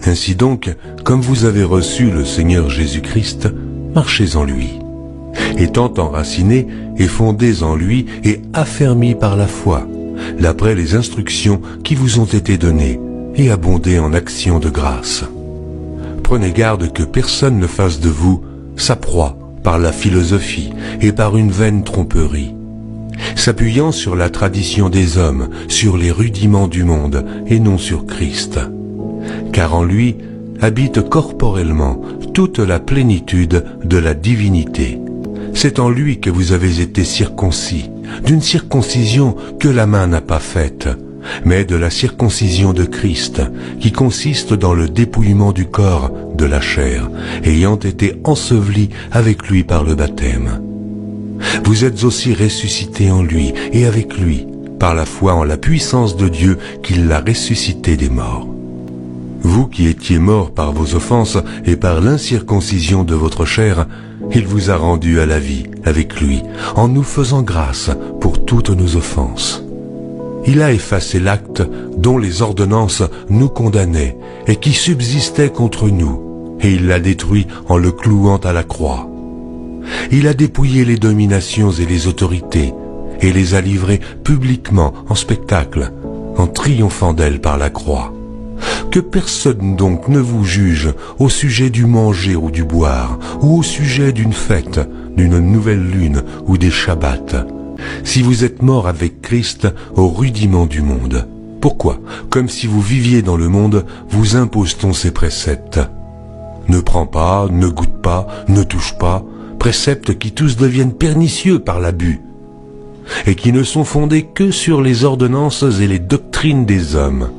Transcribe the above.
Ainsi donc, comme vous avez reçu le Seigneur Jésus-Christ, marchez en lui, étant enracinés et fondés en lui et affermis par la foi, d'après les instructions qui vous ont été données, et abondez en actions de grâce. Prenez garde que personne ne fasse de vous sa proie par la philosophie et par une vaine tromperie, s'appuyant sur la tradition des hommes, sur les rudiments du monde et non sur Christ. Car en lui habite corporellement toute la plénitude de la divinité. C'est en lui que vous avez été circoncis, d'une circoncision que la main n'a pas faite, mais de la circoncision de Christ, qui consiste dans le dépouillement du corps, de la chair, ayant été ensevelis avec lui par le baptême. Vous êtes aussi ressuscités en lui et avec lui, par la foi en la puissance de Dieu qui l'a ressuscité des morts. Vous qui étiez morts par vos offenses et par l'incirconcision de votre chair, il vous a rendus à la vie avec lui, en nous faisant grâce pour toutes nos offenses. Il a effacé l'acte dont les ordonnances nous condamnaient et qui subsistait contre nous, et il l'a détruit en le clouant à la croix. Il a dépouillé les dominations et les autorités, et les a livrées publiquement en spectacle, en triomphant d'elles par la croix. Que personne donc ne vous juge au sujet du manger ou du boire, ou au sujet d'une fête, d'une nouvelle lune ou des Shabbats. Si vous êtes morts avec Christ au rudiment du monde, pourquoi, comme si vous viviez dans le monde, vous impose-t-on ces préceptes? Ne prends pas, ne goûte pas, ne touche pas, préceptes qui tous deviennent pernicieux par l'abus, et qui ne sont fondés que sur les ordonnances et les doctrines des hommes.